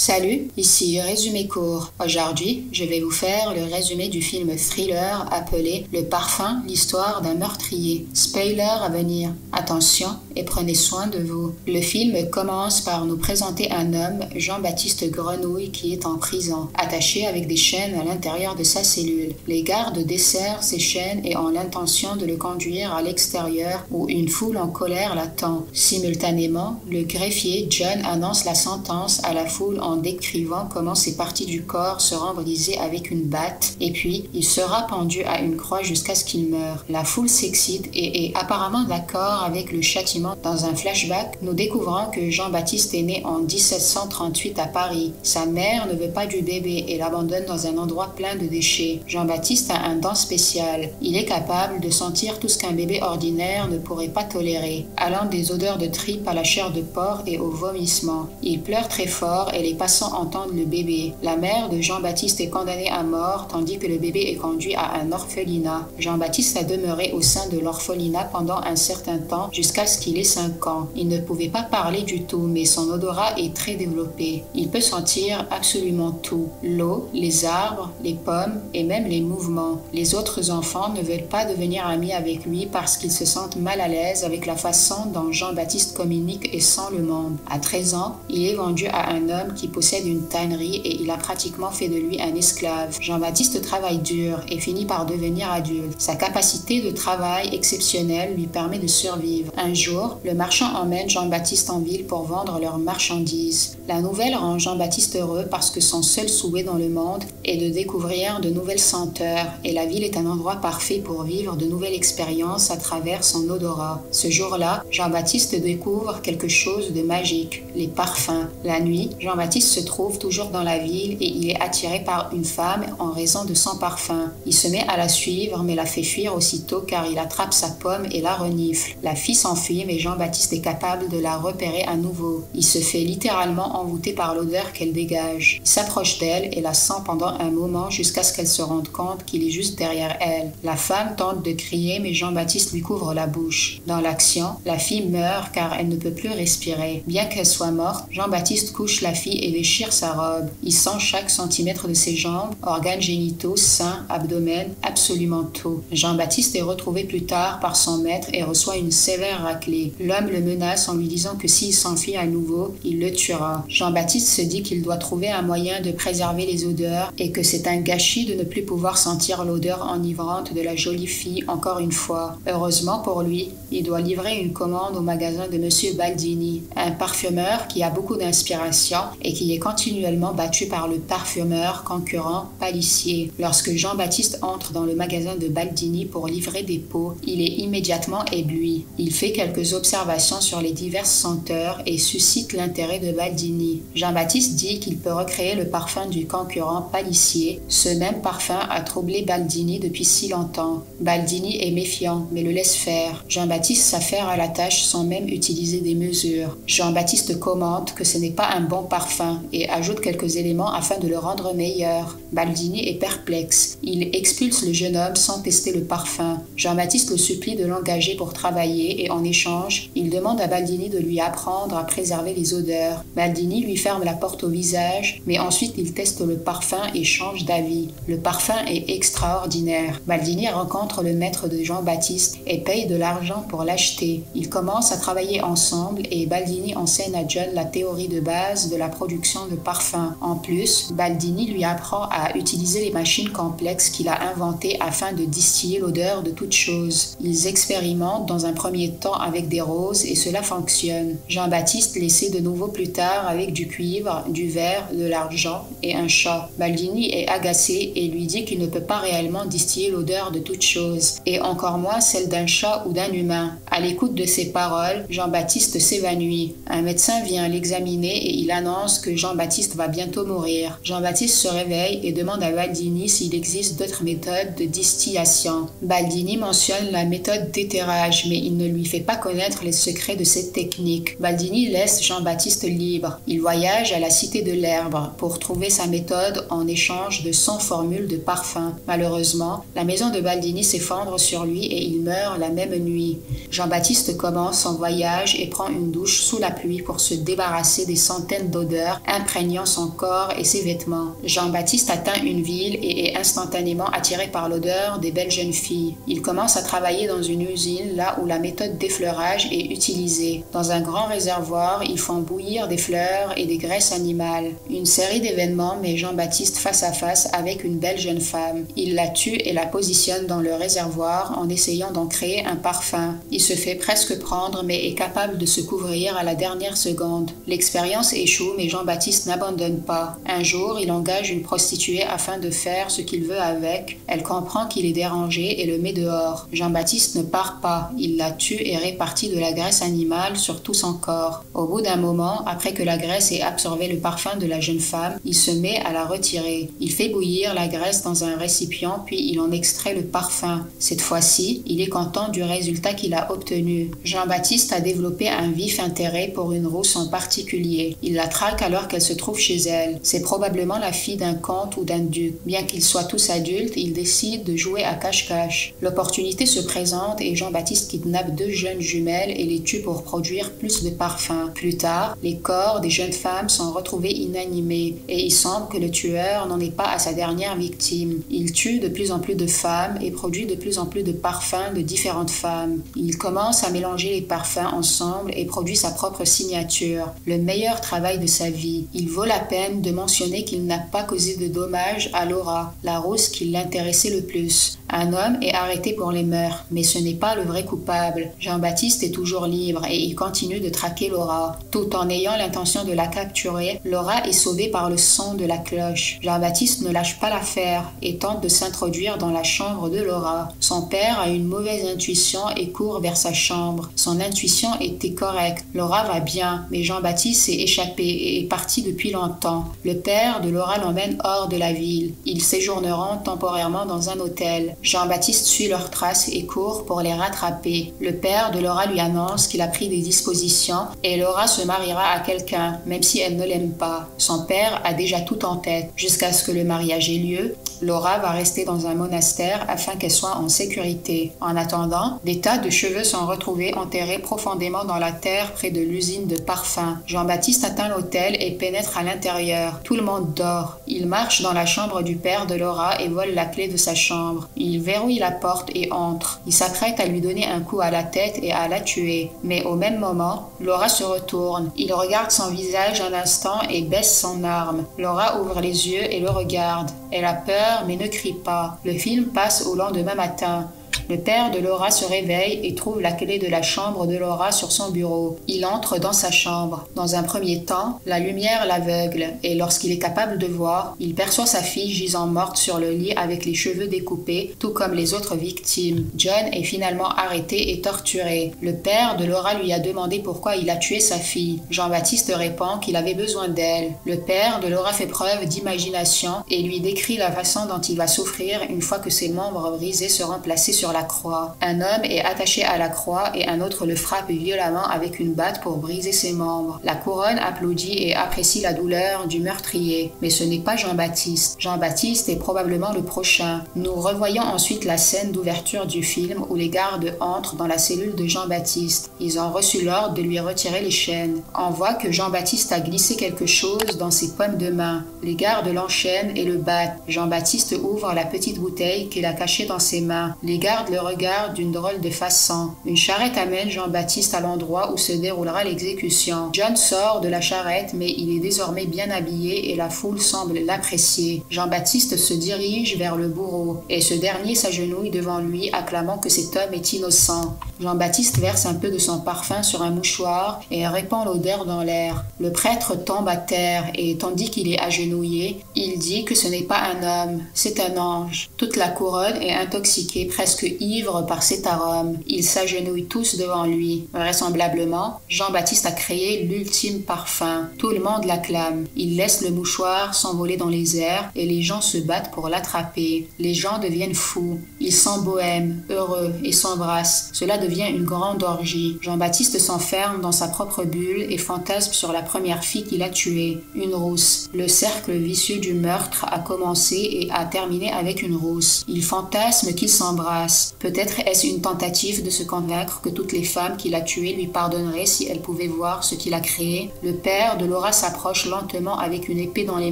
Salut, ici Résumé court. Aujourd'hui, je vais vous faire le résumé du film thriller appelé Le Parfum, l'histoire d'un meurtrier. Spoiler à venir. Attention et prenez soin de vous. Le film commence par nous présenter un homme, Jean-Baptiste Grenouille, qui est en prison, attaché avec des chaînes à l'intérieur de sa cellule. Les gardes desserrent ces chaînes et ont l'intention de le conduire à l'extérieur où une foule en colère l'attend. Simultanément, le greffier John annonce la sentence à la foule en décrivant comment ces parties du corps seront brisées avec une batte, et puis il sera pendu à une croix jusqu'à ce qu'il meure. La foule s'excite et est apparemment d'accord avec le châtiment. Dans un flashback, nous découvrons que Jean-Baptiste est né en 1738 à Paris. Sa mère ne veut pas du bébé et l'abandonne dans un endroit plein de déchets. Jean-Baptiste a un don spécial. Il est capable de sentir tout ce qu'un bébé ordinaire ne pourrait pas tolérer, allant des odeurs de tripes à la chair de porc et au vomissement. Il pleure très fort et les passants entendent le bébé. La mère de Jean-Baptiste est condamnée à mort tandis que le bébé est conduit à un orphelinat. Jean-Baptiste a demeuré au sein de l'orphelinat pendant un certain temps jusqu'à ce qu'il ait 5 ans. Il ne pouvait pas parler du tout, mais son odorat est très développé. Il peut sentir absolument tout: l'eau, les arbres, les pommes et même les mouvements. Les autres enfants ne veulent pas devenir amis avec lui parce qu'ils se sentent mal à l'aise avec la façon dont Jean-Baptiste communique et sent le monde. À 13 ans, il est vendu à un homme qui possède une tannerie et il a pratiquement fait de lui un esclave. Jean-Baptiste travaille dur et finit par devenir adulte. Sa capacité de travail exceptionnelle lui permet de survivre. Un jour, le marchand emmène Jean-Baptiste en ville pour vendre leurs marchandises. La nouvelle rend Jean-Baptiste heureux parce que son seul souhait dans le monde est de découvrir de nouvelles senteurs et la ville est un endroit parfait pour vivre de nouvelles expériences à travers son odorat. Ce jour-là, Jean-Baptiste découvre quelque chose de magique: les parfums. La nuit, Jean-Baptiste se trouve toujours dans la ville et il est attiré par une femme en raison de son parfum. Il se met à la suivre mais la fait fuir aussitôt car il attrape sa pomme et la renifle. La fille s'enfuit mais Jean-Baptiste est capable de la repérer à nouveau. Il se fait littéralement envoûter par l'odeur qu'elle dégage. Il s'approche d'elle et la sent pendant un moment jusqu'à ce qu'elle se rende compte qu'il est juste derrière elle. La femme tente de crier mais Jean-Baptiste lui couvre la bouche. Dans l'action, la fille meurt car elle ne peut plus respirer. Bien qu'elle soit morte, Jean-Baptiste couche la fille et déchire sa robe. Il sent chaque centimètre de ses jambes, organes génitaux, seins, abdomen, absolument tout. Jean-Baptiste est retrouvé plus tard par son maître et reçoit une sévère raclée. L'homme le menace en lui disant que s'il s'enfuit à nouveau, il le tuera. Jean-Baptiste se dit qu'il doit trouver un moyen de préserver les odeurs et que c'est un gâchis de ne plus pouvoir sentir l'odeur enivrante de la jolie fille encore une fois. Heureusement pour lui, il doit livrer une commande au magasin de Monsieur Baldini, un parfumeur qui a beaucoup d'inspiration et qui est continuellement battu par le parfumeur concurrent Palissier. Lorsque Jean-Baptiste entre dans le magasin de Baldini pour livrer des pots, il est immédiatement ébloui. Il fait quelques observations sur les diverses senteurs et suscite l'intérêt de Baldini. Jean-Baptiste dit qu'il peut recréer le parfum du concurrent Palissier. Ce même parfum a troublé Baldini depuis si longtemps. Baldini est méfiant, mais le laisse faire. Jean-Baptiste s'affaire à la tâche sans même utiliser des mesures. Jean-Baptiste commente que ce n'est pas un bon parfum et ajoute quelques éléments afin de le rendre meilleur. Baldini est perplexe. Il expulse le jeune homme sans tester le parfum. Jean-Baptiste le supplie de l'engager pour travailler et en échange, il demande à Baldini de lui apprendre à préserver les odeurs. Baldini lui ferme la porte au visage, mais ensuite il teste le parfum et change d'avis. Le parfum est extraordinaire. Baldini rencontre le maître de Jean-Baptiste et paye de l'argent pour l'acheter. Ils commencent à travailler ensemble et Baldini enseigne à John la théorie de base de la production de parfums. En plus, Baldini lui apprend à utiliser les machines complexes qu'il a inventées afin de distiller l'odeur de toute chose. Ils expérimentent dans un premier temps avec des roses et cela fonctionne. Jean-Baptiste l'essaie de nouveau plus tard avec du cuivre, du verre, de l'argent et un chat. Baldini est agacé et lui dit qu'il ne peut pas réellement distiller l'odeur de toute chose, et encore moins celle d'un chat ou d'un humain. À l'écoute de ces paroles, Jean-Baptiste s'évanouit. Un médecin vient l'examiner et il annonce que Jean-Baptiste va bientôt mourir. Jean-Baptiste se réveille et demande à Baldini s'il existe d'autres méthodes de distillation. Baldini mentionne la méthode d'éthérage, mais il ne lui fait pas connaître les secrets de cette technique. Baldini laisse Jean-Baptiste libre. Il voyage à la Cité de l'Herbe pour trouver sa méthode en échange de 100 formules de parfum. Malheureusement, la maison de Baldini s'effondre sur lui et il meurt la même nuit. Jean-Baptiste commence son voyage et prend une douche sous la pluie pour se débarrasser des centaines d'odeurs odeur imprégnant son corps et ses vêtements. Jean-Baptiste atteint une ville et est instantanément attiré par l'odeur des belles jeunes filles. Il commence à travailler dans une usine là où la méthode d'effleurage est utilisée. Dans un grand réservoir, ils font bouillir des fleurs et des graisses animales. Une série d'événements met Jean-Baptiste face à face avec une belle jeune femme. Il la tue et la positionne dans le réservoir en essayant d'en créer un parfum. Il se fait presque prendre mais est capable de se couvrir à la dernière seconde. L'expérience échoue mais Jean-Baptiste n'abandonne pas. Un jour, il engage une prostituée afin de faire ce qu'il veut avec. Elle comprend qu'il est dérangé et le met dehors. Jean-Baptiste ne part pas. Il la tue et répartit de la graisse animale sur tout son corps. Au bout d'un moment, après que la graisse ait absorbé le parfum de la jeune femme, il se met à la retirer. Il fait bouillir la graisse dans un récipient puis il en extrait le parfum. Cette fois-ci, il est content du résultat qu'il a obtenu. Jean-Baptiste a développé un vif intérêt pour une rousse en particulier. Il la traque alors qu'elle se trouve chez elle. C'est probablement la fille d'un comte ou d'un duc. Bien qu'ils soient tous adultes, ils décident de jouer à cache-cache. L'opportunité se présente et Jean-Baptiste kidnappe 2 jeunes jumelles et les tue pour produire plus de parfum. Plus tard, les corps des jeunes femmes sont retrouvés inanimés et il semble que le tueur n'en est pas à sa dernière victime. Il tue de plus en plus de femmes et produit de plus en plus de parfums de différentes femmes. Il commence à mélanger les parfums ensemble et produit sa propre signature, le meilleur travail de sa vie. Il vaut la peine de mentionner qu'il n'a pas causé de dommages à Laura, la rousse qui l'intéressait le plus. Un homme est arrêté pour les meurtres, mais ce n'est pas le vrai coupable. Jean-Baptiste est toujours libre et il continue de traquer Laura. Tout en ayant l'intention de la capturer, Laura est sauvée par le son de la cloche. Jean-Baptiste ne lâche pas l'affaire et tente de s'introduire dans la chambre de Laura. Son père a une mauvaise intuition et court vers sa chambre. Son intuition était correcte. Laura va bien, mais Jean-Baptiste s'est échappé et est parti depuis longtemps. Le père de Laura l'emmène hors de la ville. Ils séjourneront temporairement dans un hôtel. Jean-Baptiste suit leurs traces et court pour les rattraper. Le père de Laura lui annonce qu'il a pris des dispositions et Laura se mariera à quelqu'un, même si elle ne l'aime pas. Son père a déjà tout en tête. Jusqu'à ce que le mariage ait lieu, Laura va rester dans un monastère afin qu'elle soit en sécurité. En attendant, des tas de cheveux sont retrouvés enterrés profondément dans la terre près de l'usine de parfum. Jean-Baptiste atteint l'hôtel et pénètre à l'intérieur. Tout le monde dort. Il marche dans la chambre du père de Laura et vole la clé de sa chambre. Il verrouille la porte et entre. Il s'apprête à lui donner un coup à la tête et à la tuer. Mais au même moment, Laura se retourne. Il regarde son visage un instant et baisse son arme. Laura ouvre les yeux et le regarde. Elle a peur mais ne crie pas. Le film passe au lendemain matin. Le père de Laura se réveille et trouve la clé de la chambre de Laura sur son bureau. Il entre dans sa chambre. Dans un premier temps, la lumière l'aveugle et lorsqu'il est capable de voir, il perçoit sa fille gisant morte sur le lit avec les cheveux découpés, tout comme les autres victimes. John est finalement arrêté et torturé. Le père de Laura lui a demandé pourquoi il a tué sa fille. Jean-Baptiste répond qu'il avait besoin d'elle. Le père de Laura fait preuve d'imagination et lui décrit la façon dont il va souffrir une fois que ses membres brisés seront placés sur la croix. Un homme est attaché à la croix et un autre le frappe violemment avec une batte pour briser ses membres. La couronne applaudit et apprécie la douleur du meurtrier. Mais ce n'est pas Jean-Baptiste. Jean-Baptiste est probablement le prochain. Nous revoyons ensuite la scène d'ouverture du film où les gardes entrent dans la cellule de Jean-Baptiste. Ils ont reçu l'ordre de lui retirer les chaînes. On voit que Jean-Baptiste a glissé quelque chose dans ses pommes de main. Les gardes l'enchaînent et le battent. Jean-Baptiste ouvre la petite bouteille qu'il a cachée dans ses mains. Les gardes le regard d'une drôle de façon. Une charrette amène Jean-Baptiste à l'endroit où se déroulera l'exécution. John sort de la charrette, mais il est désormais bien habillé et la foule semble l'apprécier. Jean-Baptiste se dirige vers le bourreau et ce dernier s'agenouille devant lui, acclamant que cet homme est innocent. Jean-Baptiste verse un peu de son parfum sur un mouchoir et répand l'odeur dans l'air. Le prêtre tombe à terre et, tandis qu'il est agenouillé, il dit que ce n'est pas un homme, c'est un ange. Toute la couronne est intoxiquée, presque ivre par cet arôme. Ils s'agenouillent tous devant lui. Vraisemblablement, Jean-Baptiste a créé l'ultime parfum. Tout le monde l'acclame. Il laisse le mouchoir s'envoler dans les airs et les gens se battent pour l'attraper. Les gens deviennent fous. Ils sont bohèmes, heureux et s'embrassent. Cela devient une grande orgie. Jean-Baptiste s'enferme dans sa propre bulle et fantasme sur la première fille qu'il a tuée, une rousse. Le cercle vicieux du meurtre a commencé et a terminé avec une rousse. Il fantasme qu'ils s'embrassent. force. Peut-être est-ce une tentative de se convaincre que toutes les femmes qu'il a tuées lui pardonneraient si elles pouvaient voir ce qu'il a créé. Le père de Laura s'approche lentement avec une épée dans les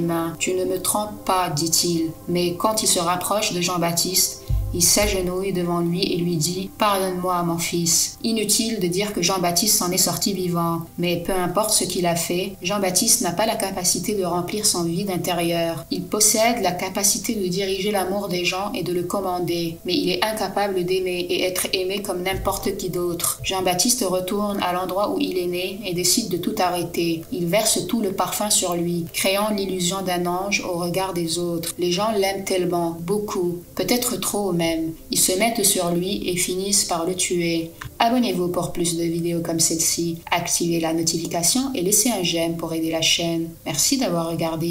mains. « Tu ne me trompes pas, dit-il. » Mais quand il se rapproche de Jean-Baptiste, il s'agenouille devant lui et lui dit « Pardonne-moi, mon fils. » Inutile de dire que Jean-Baptiste s'en est sorti vivant. Mais peu importe ce qu'il a fait, Jean-Baptiste n'a pas la capacité de remplir son vide intérieur. Il possède la capacité de diriger l'amour des gens et de le commander. Mais il est incapable d'aimer et être aimé comme n'importe qui d'autre. Jean-Baptiste retourne à l'endroit où il est né et décide de tout arrêter. Il verse tout le parfum sur lui, créant l'illusion d'un ange au regard des autres. Les gens l'aiment tellement, beaucoup, peut-être trop même. Ils se mettent sur lui et finissent par le tuer. Abonnez-vous pour plus de vidéos comme celle-ci, activez la notification et laissez un j'aime pour aider la chaîne. Merci d'avoir regardé.